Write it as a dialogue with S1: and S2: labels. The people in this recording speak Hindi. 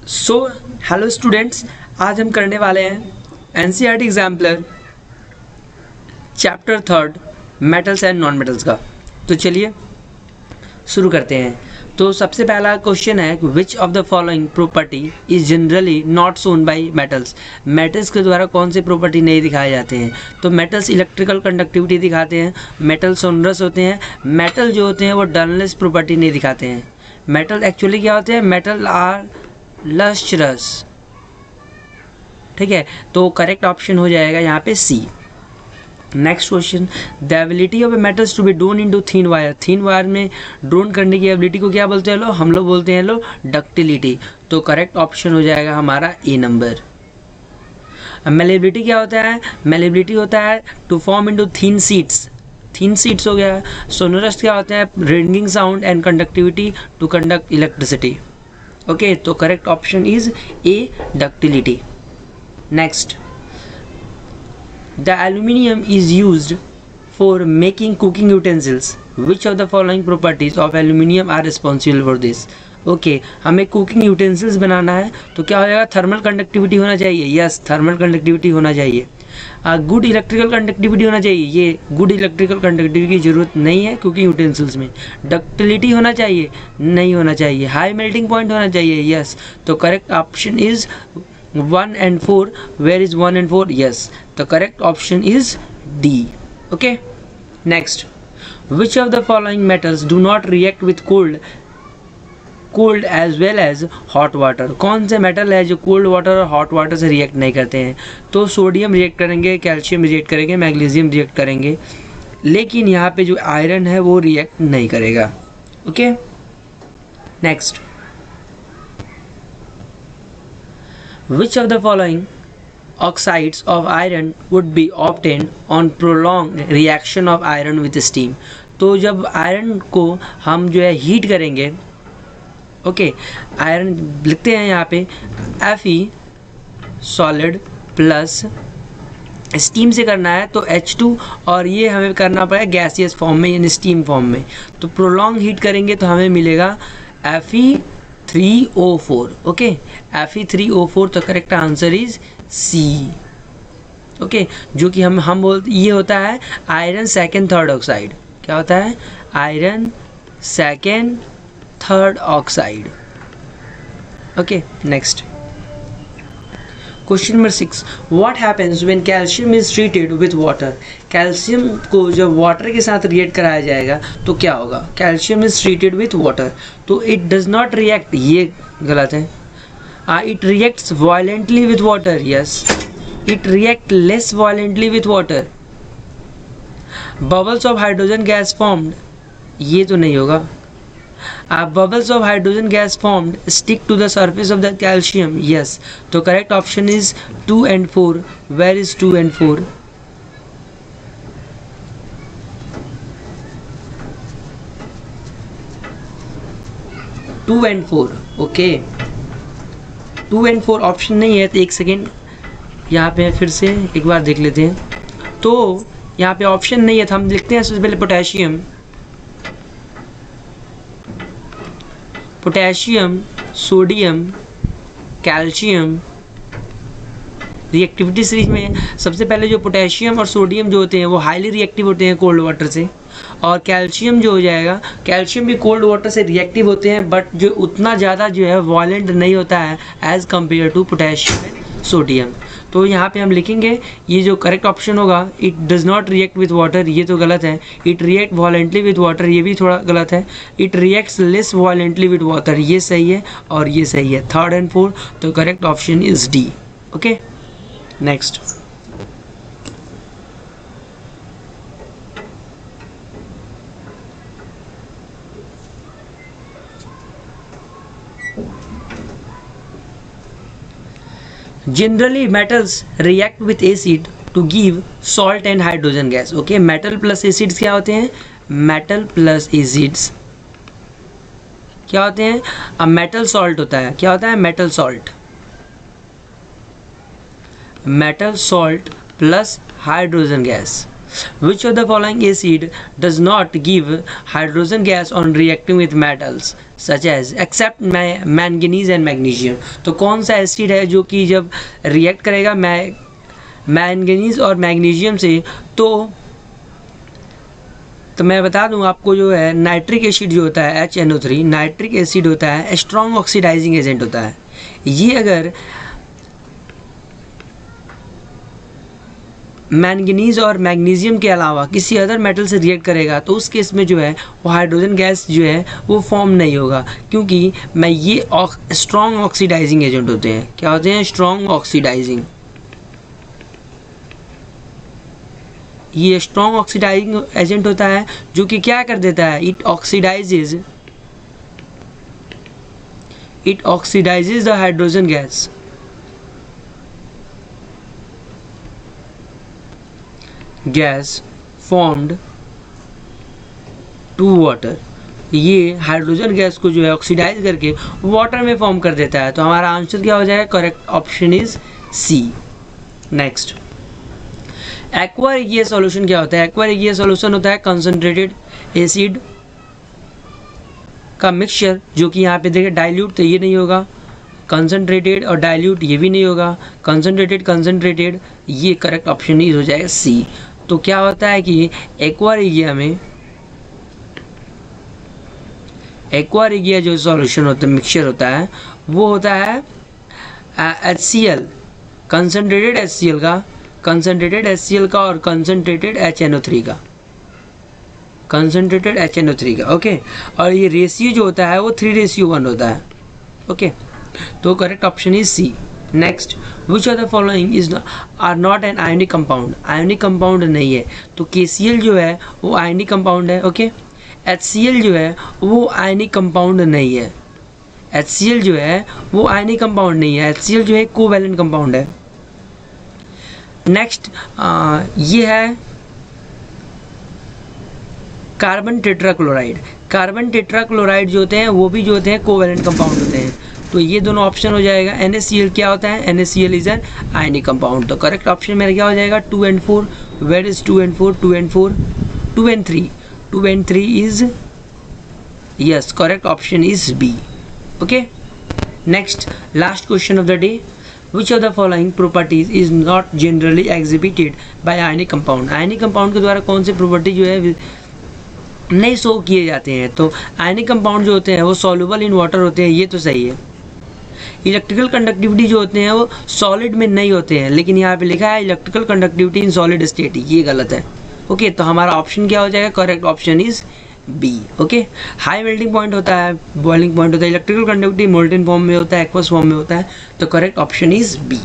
S1: सो हेलो स्टूडेंट्स, आज हम करने वाले हैं NCERT exemplar chapter 3 metals and non metals का। तो चलिए शुरू करते हैं। तो सबसे पहला क्वेश्चन है विच of the following property is generally not shown by metals. Metals के द्वारा कौन से प्रॉपर्टी नहीं दिखाए जाते हैं? तो मेटल्स इलेक्ट्रिकल कंडक्टिविटी दिखाते हैं, मेटल सोनरस होते हैं, मेटल जो होते हैं वो डलनेस प्रॉपर्टी नहीं दिखाते हैं। मेटल एक्चुअली क्या होते हैं? Metal are lustrous. ठीक है, तो करेक्ट ऑप्शन हो जाएगा यहाँ पे C. Next question, the ability of a metals to be drawn into thin wire. Thin wire में ड्रोन करने की एबिलिटी को क्या बोलते हैं लो? हम लोग बोलते हैं लो डक्टिलिटी। तो करेक्ट ऑप्शन हो जाएगा हमारा ए नंबर। मेलेबिलिटी क्या होता है? मेलेबिलिटी होता है to form into thin sheets. Thin sheets हो गया। सोनोरस क्या होता है? Ringing sound and conductivity to conduct electricity. Okay, तो correct option is A ductility. Next, the aluminium is used for making cooking utensils. Which of the following properties of aluminium are responsible for this. Okay, हमें कुकिंग यूटेंसिल्स बनाना है तो क्या हो जाएगा? थर्मल कंडक्टिविटी होना चाहिए। यस, थर्मल कंडक्टिविटी होना चाहिए। गुड इलेक्ट्रिकल कंडक्टिविटी होना चाहिए। ये गुड इलेक्ट्रिकल कंडक्टिविटी की जरूरत नहीं है क्योंकि यूटेंसिल्स में। डक्टिलिटी होना चाहिए? नहीं होना चाहिए। हाई मेल्टिंग पॉइंट होना चाहिए? यस। तो correct option is 1 and 4. Where is 1 and 4? Yes, the correct option is D. Okay, next, which of the following metals do not react with cold as well as hot water। कौन से मेटल है जो कोल्ड वाटर और हॉट वाटर से रिएक्ट नहीं करते हैं? तो सोडियम रिएक्ट करेंगे, कैल्शियम रिएक्ट करेंगे, मैग्नीशियम रिएक्ट करेंगे, लेकिन यहाँ पे जो आयरन है वो रिएक्ट नहीं करेगा। Okay, next, which of the following oxides of iron would be obtained on prolonged reaction of iron with steam। तो जब आयरन को हम जो है हीट करेंगे, ओके, आयरन लिखते हैं यहाँ पे Fe सॉलिड प्लस स्टीम से करना है तो H2, और ये हमें करना पड़ेगा गैसियस फॉर्म में यानी स्टीम फॉर्म में। तो प्रोलॉन्ग हीट करेंगे तो हमें मिलेगा Fe3O4। Okay, Fe3O4। तो correct answer is C. Okay, जो कि हम बोलते, ये होता है आयरन सेकेंड थर्ड ऑक्साइड। क्या होता है? Iron second third oxide. Okay, next question number 6, what happens when calcium is treated with water. Calcium को जब वाटर के साथ रिएक्ट कराया जाएगा तो क्या होगा? Calcium is treated with water, तो इट डज नॉट रिएक्ट, ये गलत है। It reacts violently with water. Yes, it react less violently with water. Bubbles of hydrogen gas formed, ये तो नहीं होगा। Bubbles of hydrogen gas formed stick to the surface of the calcium. Yes, so correct option is 2 and 4. Where is 2 and 4? Two and 4. Okay, 2 and 4 option नहीं है तो एक सेकेंड यहाँ पे फिर से एक बार देख लेते हैं। तो यहाँ पे ऑप्शन नहीं है तो हम लिखते हैं सबसे पहले potassium, potassium, sodium, calcium. Reactivity series में सबसे पहले जो पोटेशियम और सोडियम जो होते हैं वो हाईली रिएक्टिव होते हैं कोल्ड वाटर से, और कैल्शियम जो हो जाएगा, कैल्शियम भी कोल्ड वाटर से रिएक्टिव होते हैं बट जो उतना ज़्यादा जो है वायलेंट नहीं होता है as compare to potassium and sodium. तो यहाँ पे हम लिखेंगे ये जो करेक्ट ऑप्शन होगा, it does not react with water, ये तो गलत है। It react violently with water, ये भी थोड़ा गलत है। It reacts less violently with water, ये सही है और ये सही है। 3rd and 4, तो correct option is D. Okay, next, generally metals react with acid to give salt and hydrogen gas। okay, metal plus acids क्या होते हैं? metal plus acids क्या होते हैं? metal salt होता है। क्या होता है? metal salt, metal salt plus hydrogen gas। Which of the following acid does not give hydrogen gas on reacting with metals such as except manganese and magnesium? तो कौन सा एसिड है जो कि जब रिएक्ट करेगा मैंगनीज और मैग्नीशियम से तो मैं बता दूं आपको, जो है नाइट्रिक एसिड जो होता है HNO3, नाइट्रिक एसिड होता है स्ट्रॉन्ग ऑक्सीडाइजिंग एजेंट होता है। ये अगर मैंगनीज और मैग्नीशियम के अलावा किसी अदर मेटल से रिएक्ट करेगा तो उस केस में जो है वो हाइड्रोजन गैस जो है वो फॉर्म नहीं होगा, क्योंकि ये स्ट्रॉन्ग ऑक्सीडाइजिंग एजेंट होते हैं। क्या होते हैं? Strong oxidising. ये स्ट्रॉन्ग ऑक्सीडाइजिंग एजेंट होता है जो कि क्या कर देता है, it oxidises the hydrogen gas formed to water. ये हाइड्रोजन गैस को जो है ऑक्सीडाइज करके वाटर में फॉर्म कर देता है। तो हमारा आंसर क्या हो जाएगा? Correct option is C. Next, aqua aqueous solution क्या होता है? एक्वा एक्वियस सॉल्यूशन होता है कंसंट्रेटेड एसिड का मिक्सचर, जो कि यहाँ पे देखिए डाइल्यूट तो ये नहीं होगा, कंसंट्रेटेड और डाइल्यूट ये भी नहीं होगा, कंसंट्रेटेड ये करेक्ट ऑप्शन ही हो जाएगा सी। तो क्या होता है कि एक्वा एक्विया जो सॉल्यूशन होता है, मिक्सचर होता है, वो होता है HCl, कंसंट्रेटेड HCl का और कंसंट्रेटेड HNO3 का, ओके। और ये रेशियो जो होता है वो 3:1 होता है, ओके। तो correct option is C. Next, which of the following is are not an ionic compound? Ionic compound नहीं है, तो KCl जो है वो आयोनिक कंपाउंड है, ओके। HCl जो है वो आयोनिक कंपाउंड नहीं है, HCl जो है वो आयोनिक कंपाउंड नहीं है, HCl जो है कोवैलेंट कंपाउंड है। नेक्स्ट, ये है कार्बन टेट्राक्लोराइड। कार्बन टेट्राक्लोराइड जो होते हैं वो भी जो होते हैं कोवैलेंट कंपाउंड होते हैं। तो ये दोनों ऑप्शन हो जाएगा। NaCl क्या होता है? NaCl is an ionic compound. तो करेक्ट ऑप्शन मेरा क्या हो जाएगा? 2 and 4। Where is 2 and 4? 2 and 4, 2 and 3, 2 and 3 is yes, correct option is B, okay. Next, last question of the day, which of the following properties is not generally exhibited by ionic compound? Ionic compound के द्वारा कौन से प्रॉपर्टी जो है नहीं शो किए जाते हैं? तो आयनिक कंपाउंड जो होते हैं वो सॉल्युबल इन वाटर होते हैं, ये तो सही है। इलेक्ट्रिकल कंडक्टिविटी जो होते हैं वो सॉलिड में नहीं होते हैं, लेकिन यहाँ पे लिखा है electrical conductivity in solid state, ये गलत है, ओके। तो हमारा ऑप्शन क्या हो जाएगा? Correct option is B, okay. High melting point होता है, बॉइलिंग पॉइंट होता है, इलेक्ट्रिकल कंडक्टिविटी मोल्टेन फॉर्म में होता है, एक्वस फॉर्म में होता है, तो करेक्ट ऑप्शन इज बी।